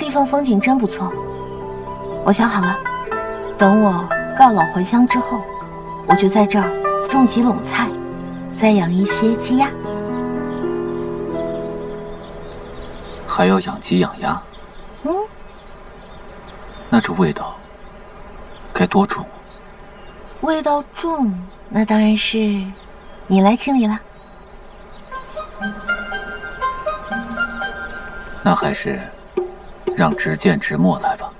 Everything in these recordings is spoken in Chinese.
地方风景真不错。我想好了，等我告老还乡之后，我就在这儿种几垄菜，再养一些鸡鸭。还要养鸡养鸭？那这味道该多重？味道重，那当然是你来清理了。那还是让执剑执墨来吧。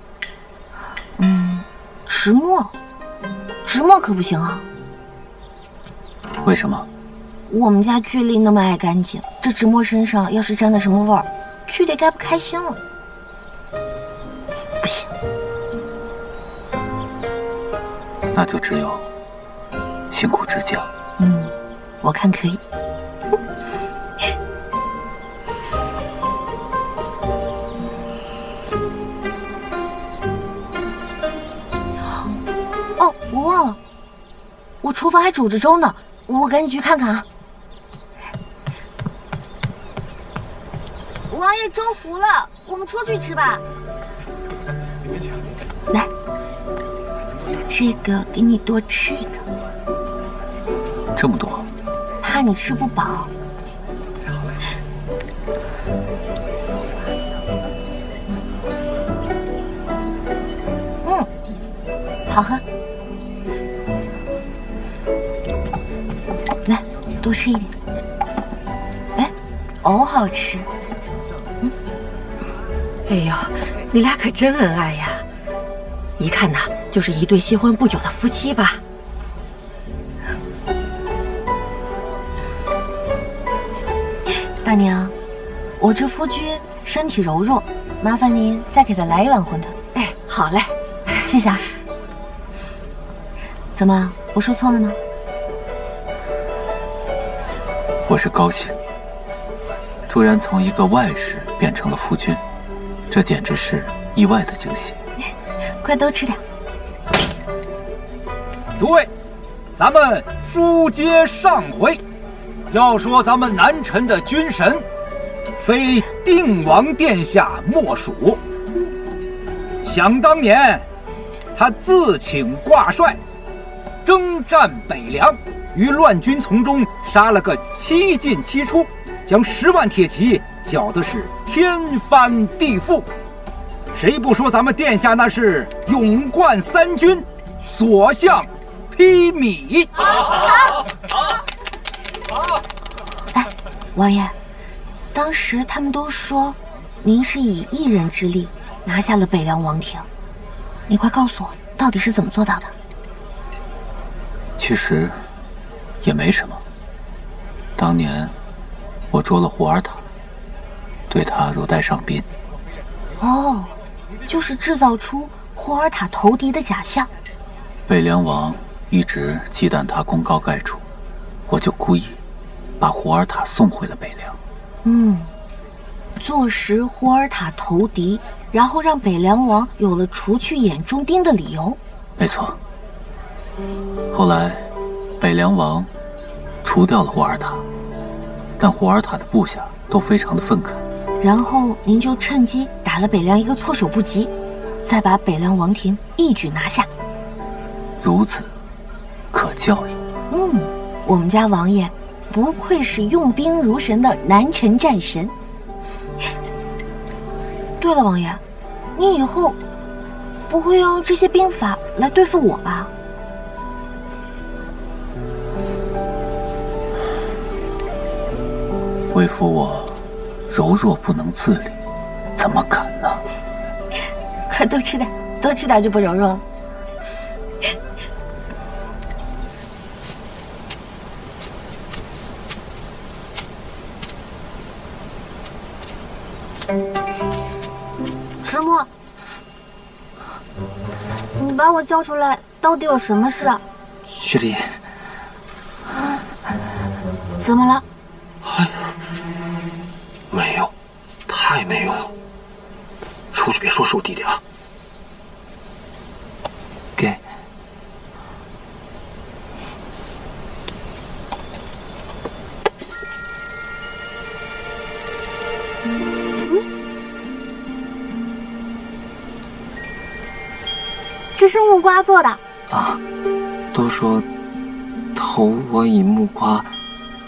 执墨？执墨可不行啊。为什么？我们家居里那么爱干净，这执墨身上要是沾了什么味儿，居里该不开心了。不行。那就只有辛苦指教。我看可以。哦，我忘了，我厨房还煮着粥呢，我赶紧去看看啊。王爷，粥糊了，我们出去吃吧。来，这个给你多吃一个。这么多？怕你吃不饱。好喝。来，多吃一点。哎，藕好吃。哎呦，你俩可真恩爱呀！一看呐，就是一对新婚不久的夫妻吧？大娘，我这夫君身体柔弱，麻烦您再给他来一碗馄饨。哎，好嘞，谢谢啊。怎么，我说错了吗？我是高兴，突然从一个外室变成了夫君，这简直是意外的惊喜。快多吃点。诸位，咱们书接上回，要说咱们南陈的军神，非定王殿下莫属。想当年，他自请挂帅，征战北凉，于乱军丛中杀了个7进7出，将10万铁骑搅得是天翻地覆。谁不说咱们殿下那是勇冠3军，所向披靡？哎，王爷，当时他们都说您是以一人之力拿下了北凉王庭，你快告诉我，到底是怎么做到的？其实也没什么。当年我捉了胡尔塔，对他如带上宾。哦，就是制造出胡尔塔投敌的假象。北凉王一直忌惮他功高盖主，我就故意把胡尔塔送回了北凉。坐实胡尔塔投敌，然后让北凉王有了除去眼中钉的理由。没错。后来北凉王除掉了胡尔塔，但胡尔塔的部下都非常的愤慨，然后您就趁机打了北凉一个措手不及，再把北凉王庭一举拿下。如此可教也。我们家王爷不愧是用兵如神的南陈战神。对了，王爷，你以后不会用这些兵法来对付我吧？为夫我柔弱不能自理，怎么敢呢？快多吃点，多吃点就不柔弱了。石墨，你把我叫出来，到底有什么事啊？雪莉，怎么了？哎呀，没有，太没用了。出去别说是我弟弟啊。给。木瓜做的。啊，都说投我以木瓜，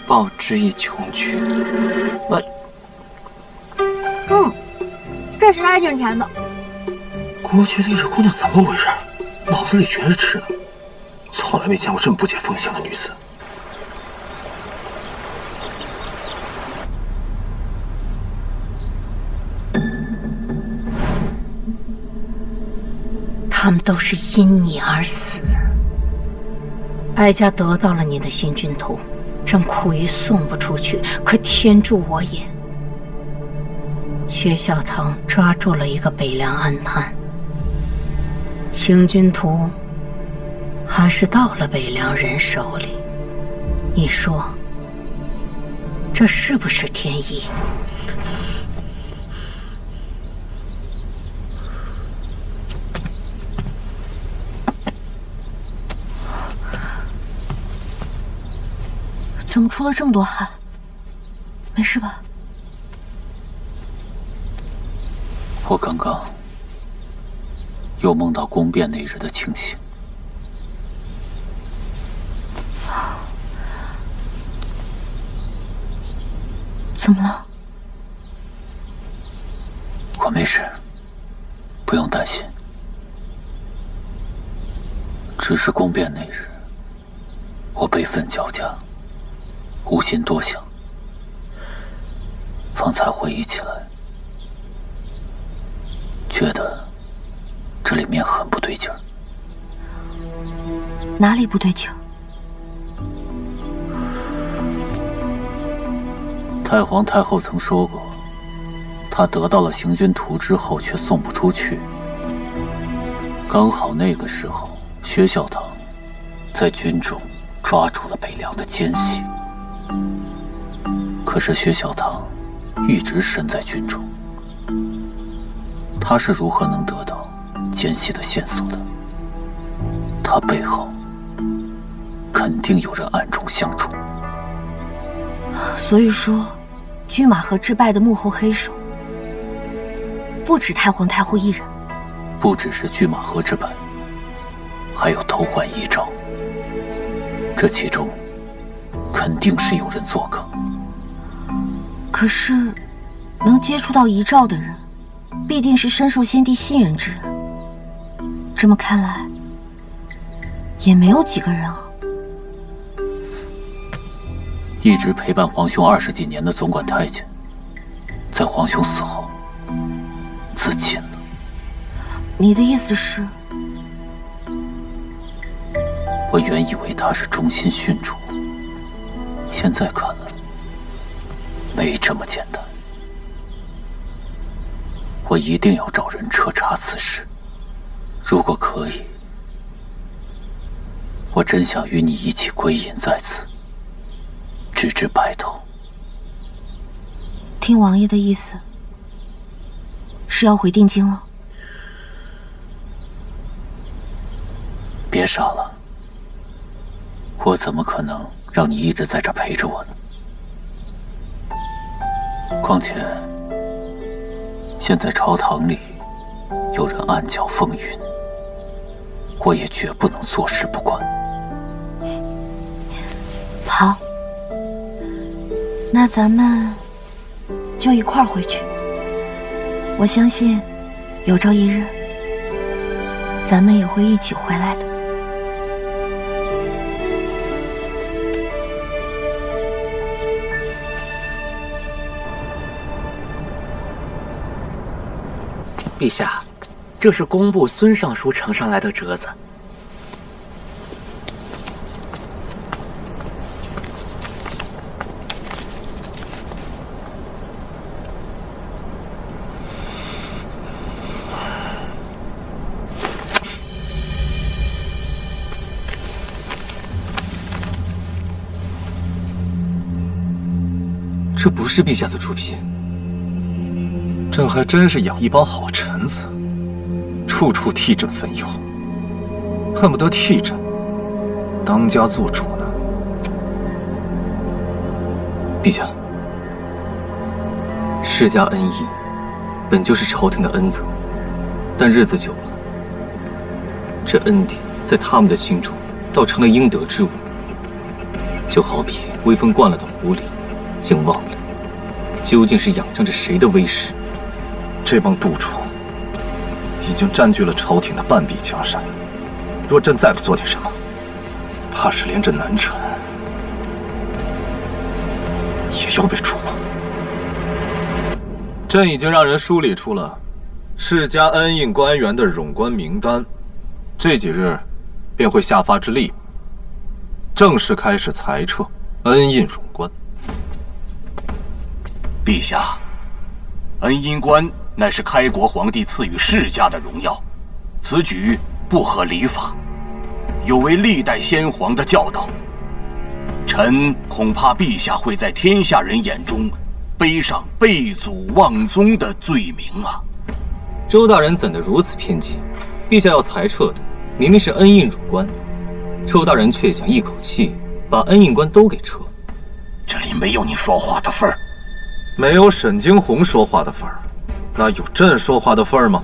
报之以琼琚。这实在挺甜的。郭菊丽这姑娘怎么回事？脑子里全是吃的，从来没见过这么不解风情的女子。他们都是因你而死。哀家得到了你的新军图，正苦于送不出去，可天助我也。薛孝堂抓住了一个北凉暗探，行军图还是到了北凉人手里。你说，这是不是天意？怎么出了这么多汗？没事吧？我刚刚又梦到宫变那日的情形。怎么了？我没事，不用担心。只是宫变那日，我悲愤交加，无心多想。方才回忆起来，觉得这里面很不对劲儿。哪里不对劲儿？太皇太后曾说过，她得到了行军图之后，却送不出去。刚好那个时候，薛孝堂在军中抓住了北凉的奸细。可是薛孝堂一直身在军中，他是如何能得到奸细的线索的？他背后肯定有人暗中相助。所以说，车马河之败的幕后黑手不止太皇太后一人，不只是车马河之败，还有偷换遗诏，这其中肯定是有人作梗。可是，能接触到遗诏的人，必定是深受先帝信任之人。这么看来，也没有几个人啊。一直陪伴皇兄20几年的总管太监，在皇兄死后自尽了。你的意思是？我原以为他是忠心殉主，现在看来没这么简单。我一定要找人彻查此事，如果可以，我真想与你一起归隐在此，直至白头。听王爷的意思，是要回定京了？别傻了，我怎么可能让你一直在这陪着我呢？况且，现在朝堂里有人暗搅风云，我也绝不能坐视不管。好，那咱们就一块儿回去。我相信，有朝一日，咱们也会一起回来的。陛下，这是工部孙尚书呈上来的折子。这不是陛下的主笔。朕还真是养一帮好臣子，处处替朕分忧，恨不得替朕当家做主呢。陛下，世家恩义本就是朝廷的恩泽，但日子久了，这恩典在他们的心中倒成了应得之物，就好比威风惯了的狐狸，竟忘了究竟是仰仗着谁的威势。这帮蠹虫已经占据了朝廷的半壁江山，若朕再不做点什么，怕是连这南辰也要被处分。朕已经让人梳理出了世家恩印官员的冗官名单，这几日便会下发之令，正式开始裁撤恩印冗官。陛下，恩印官乃是开国皇帝赐予世家的荣耀，此举不合礼法，有违历代先皇的教导。臣恐怕陛下会在天下人眼中背上背祖忘宗的罪名啊！周大人怎的如此偏激？陛下要裁撤的明明是恩印冗官，周大人却想一口气把恩印官都给撤。这里没有你说话的份儿。没有沈惊鸿说话的份儿，那有朕说话的份儿吗？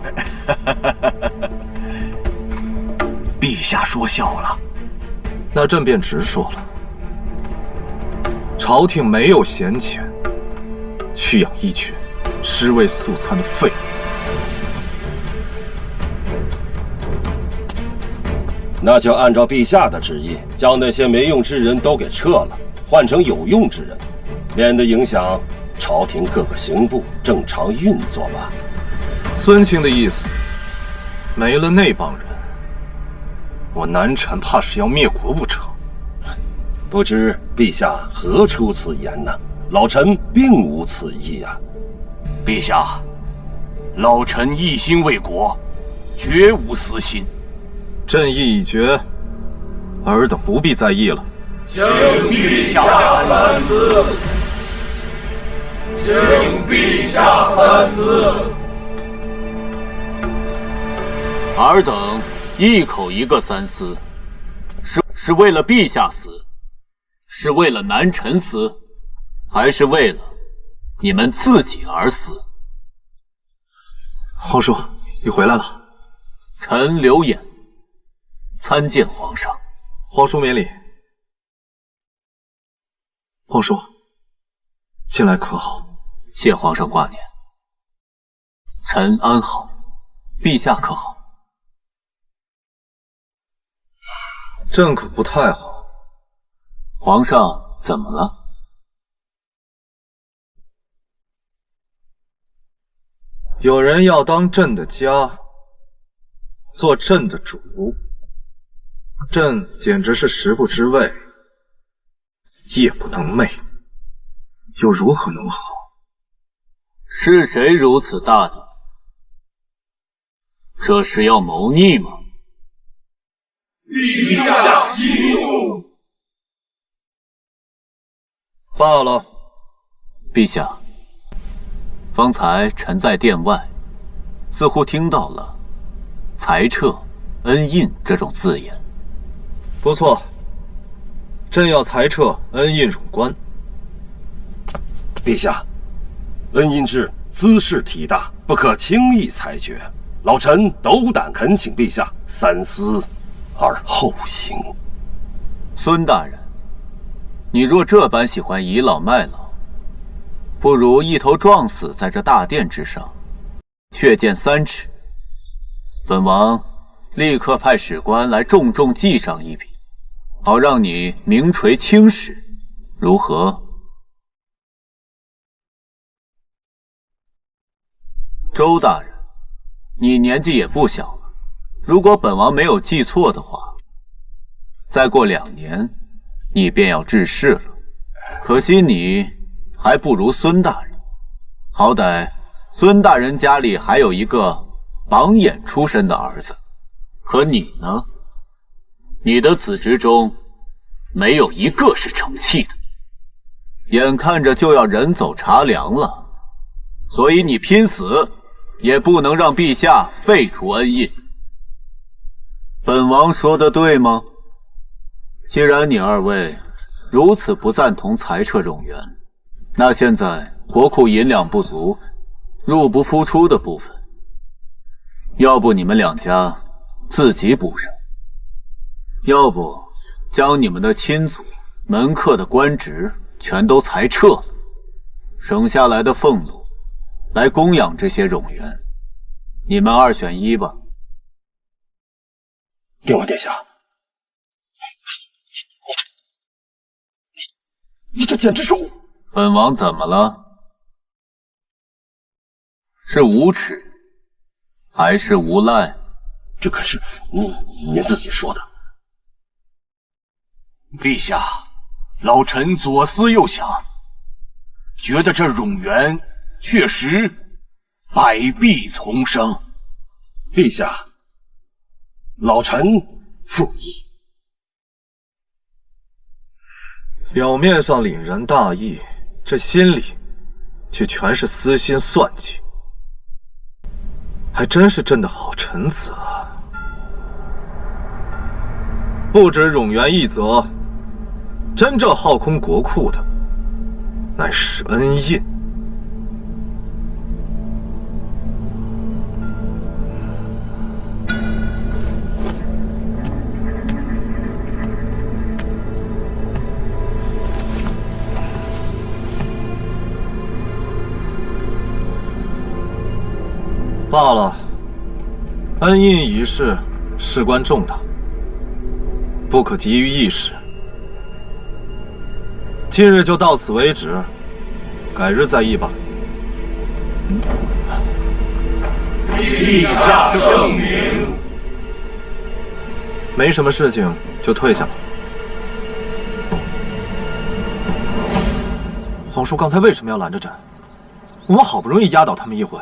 陛下说笑了。那朕便直说了。朝廷没有闲钱去养一群尸位素餐的废物。那就按照陛下的旨意，将那些没用之人都给撤了，换成有用之人，免得影响朝廷各个刑部正常运作吧。孙卿的意思，没了那帮人，我南辰怕是要灭国不成。不知陛下何出此言呢？老臣并无此意啊。陛下，老臣一心为国，绝无私心。朕意已决，尔等不必在意了。请陛下三思。请陛下三思。尔等一口一个三思，是为了陛下死，是为了南辰死，还是为了你们自己而死？皇叔，你回来了。臣刘演参见皇上。皇叔免礼。皇叔，近来可好？谢皇上挂念。臣安好，陛下可好？朕可不太好。皇上怎么了？有人要当朕的家，做朕的主，朕简直是食不知味，夜不能寐，又如何能好？是谁如此大逆？这是要谋逆吗？陛下息怒。罢了。陛下，方才臣在殿外，似乎听到了裁撤、恩印这种字眼。不错，朕要裁撤恩印冗官。陛下，恩印制兹事体大，不可轻易裁决。老臣斗胆恳请陛下三思而后行。孙大人，你若这般喜欢倚老卖老，不如一头撞死在这大殿之上，血溅3尺。本王立刻派史官来重重记上一笔，好让你名垂青史，如何？周大人，你年纪也不小了，如果本王没有记错的话，再过2年，你便要致仕了。可惜你还不如孙大人，好歹孙大人家里还有一个榜眼出身的儿子，可你呢？你的子侄中没有一个是成器的，眼看着就要人走茶凉了，所以你拼死也不能让陛下废除恩印。本王说的对吗？既然你2位如此不赞同裁撤冗员，那现在国库银两不足，入不敷出的部分，要不你们2家自己补上。要不将你们的亲族、门客的官职全都裁撤了，省下来的俸禄来供养这些冗员。你们2选1吧。定王殿下，你这简直是本王怎么了？是无耻，还是无赖？这可是您自己说的。陛下，老臣左思右想，觉得这冗员确实百弊丛生。陛下，老臣附议。表面上凛然大义，这心里却全是私心算计，还真是朕的好臣子啊！不止冗员一则，真正耗空国库的，乃是恩印。罢了，恩印一事事关重大，不可急于一时。今日就到此为止，改日再议吧。陛下圣明。没什么事情就退下吧。皇叔刚才为什么要拦着朕？我们好不容易压倒他们一回，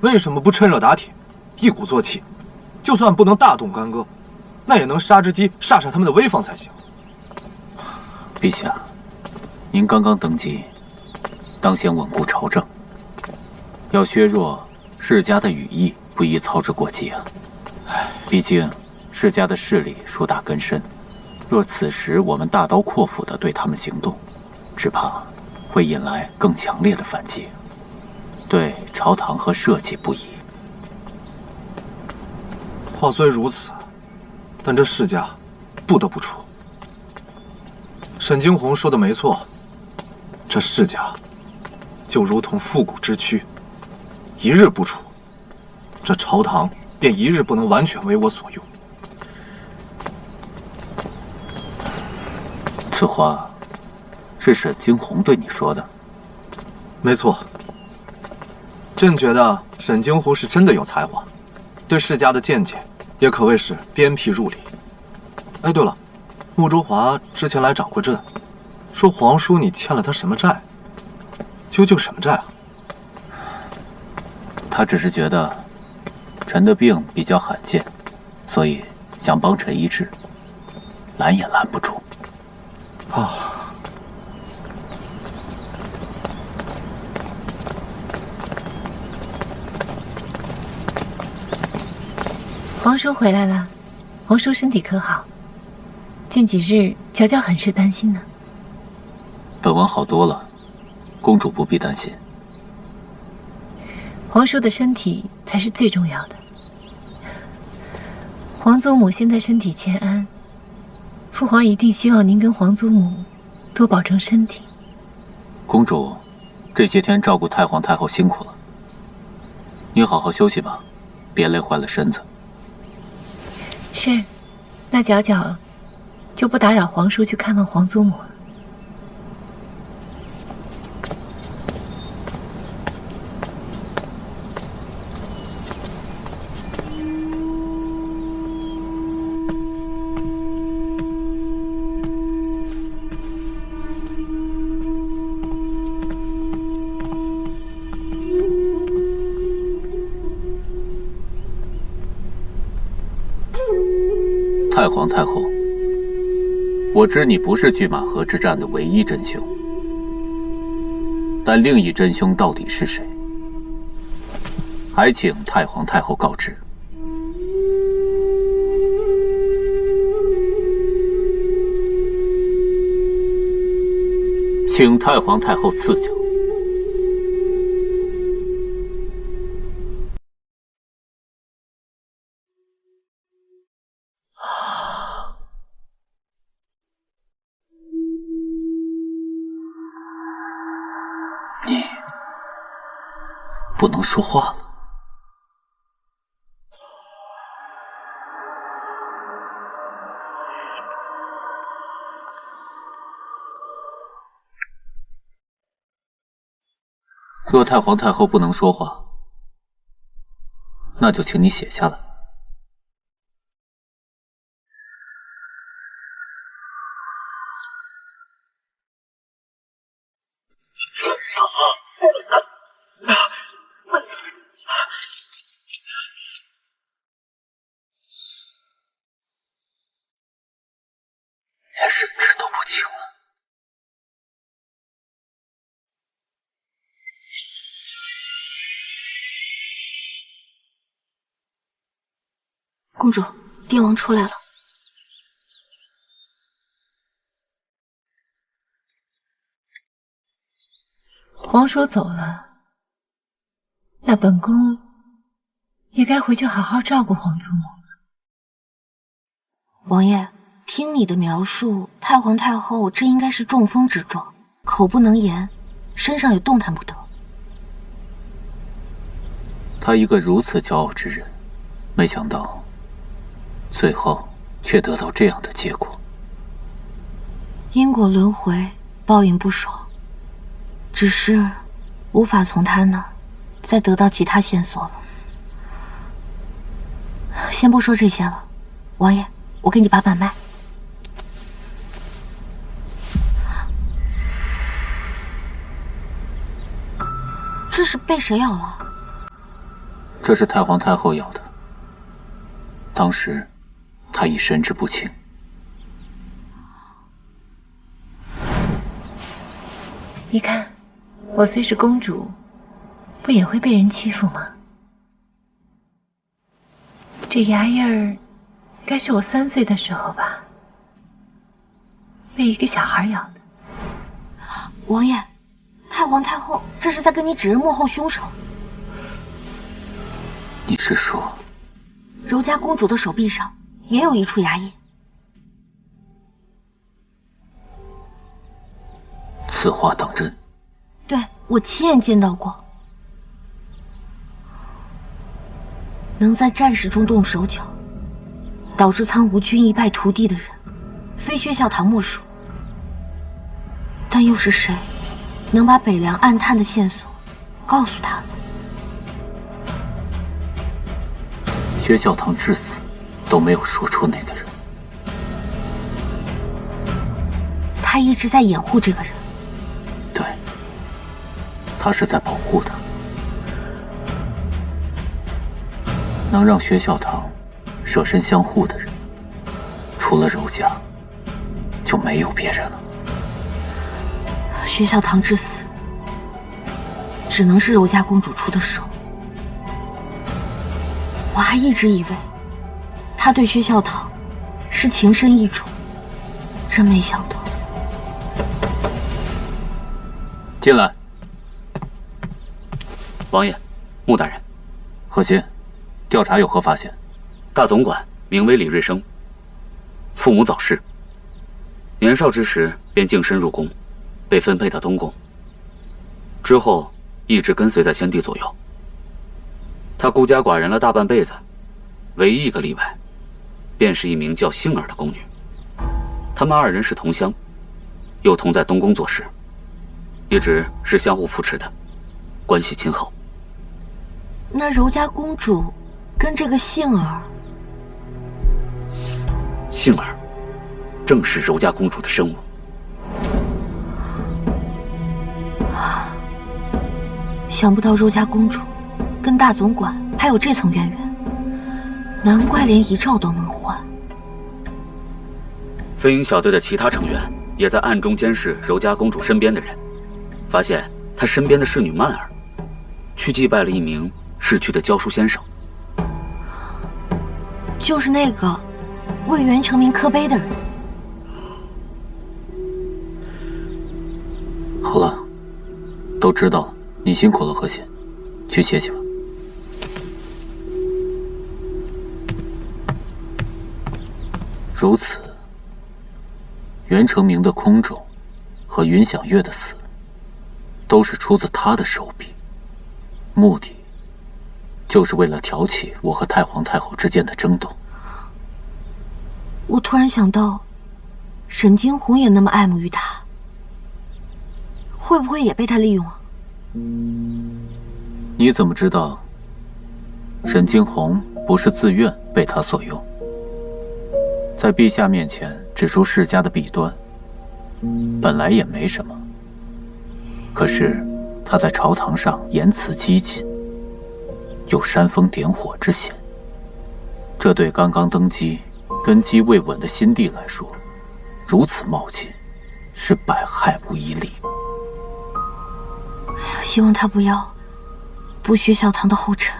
为什么不趁热打铁，一鼓作气？就算不能大动干戈，那也能杀只鸡，煞煞他们的威风才行。陛下，您刚刚登基，当先稳固朝政，要削弱世家的羽翼，不宜操之过急啊。毕竟世家的势力树大根深，若此时我们大刀阔斧地对他们行动，只怕会引来更强烈的反击，对朝堂和社稷不宜。话虽如此，但这世家不得不除。沈惊鸿说的没错，这世家就如同复古之躯，一日不除，这朝堂便一日不能完全为我所用。此话是沈惊鸿对你说的？没错，朕觉得沈惊鸿是真的有才华，对世家的见解也可谓是鞭辟入里。哎，对了，穆中华之前来找过朕，说皇叔你欠了他什么债？究竟什么债啊？他只是觉得臣的病比较罕见，所以想帮臣医治，拦也拦不住。啊。皇叔回来了，皇叔身体可好？近几日乔乔很是担心呢。本王好多了，公主不必担心。皇叔的身体才是最重要的。皇祖母现在身体欠安，父皇一定希望您跟皇祖母多保重身体。公主这些天照顾太皇太后辛苦了，你好好休息吧，别累坏了身子。是，那皎皎就不打扰皇叔去看望皇祖母了。太皇太后，我知你不是拒马河之战的唯一真凶，但另一真凶到底是谁？还请太皇太后告知。请太皇太后赐教。不能说话了。若太皇太后不能说话，那就请你写下来。连神志都不清了。公主，帝王出来了。皇叔走了，那本宫也该回去好好照顾皇祖母了。王爷，听你的描述，太皇太后这应该是中风之状，口不能言，身上也动弹不得。他一个如此骄傲之人，没想到最后却得到这样的结果。因果轮回，报应不爽，只是无法从他那儿再得到其他线索了。先不说这些了，王爷，我给你把把脉。这是被谁咬了？这是太皇太后咬的，当时她已神志不清。你看，我虽是公主，不也会被人欺负吗？这牙印儿，该是我3岁的时候吧，被一个小孩咬的。王爷，太皇太后这是在跟你指认幕后凶手。你是说，柔家公主的手臂上也有一处牙印？此话当真？对，我亲眼见到过。能在战事中动手脚，导致苍梧军一败涂地的人，非薛孝堂莫属。但又是谁能把北凉暗探的线索告诉他呢？薛孝堂至死都没有说出那个人。他一直在掩护这个人。对，他是在保护他。能让薛孝堂舍身相护的人，除了柔家，就没有别人了。薛孝堂之死，只能是柔家公主出的手。我还一直以为他对薛孝堂是情深意重，真没想到。进来。王爷，穆大人。贺新，调查有何发现？大总管名为李瑞生，父母早逝，年少之时便净身入宫，被分配到东宫，之后一直跟随在先帝左右。他孤家寡人了大半辈子，唯一一个例外，便是一名叫杏儿的宫女。他们2人是同乡，又同在东宫做事，一直是相互扶持的，关系亲厚。那柔家公主跟这个杏儿，杏儿正是柔家公主的生母。想不到柔家公主跟大总管还有这层渊源，难怪连遗诏都能换。飞鹰小队的其他成员也在暗中监视柔家公主身边的人，发现她身边的侍女曼儿去祭拜了一名逝去的教书先生，就是那个为袁成明刻碑的人。好了，都知道了，你辛苦了，贺信，去歇息吧。如此，袁成明的空冢和云响月的死，都是出自他的手笔。目的就是为了挑起我和太皇太后之间的争斗。我突然想到，沈惊鸿也那么爱慕于他，会不会也被他利用啊？你怎么知道沈惊鸿不是自愿被他所用？在陛下面前指出世家的弊端，本来也没什么。可是他在朝堂上言辞激进，有煽风点火之嫌，这对刚刚登基、根基未稳的新帝来说，如此冒进，是百害无一利。希望他不要剥削小唐的后尘。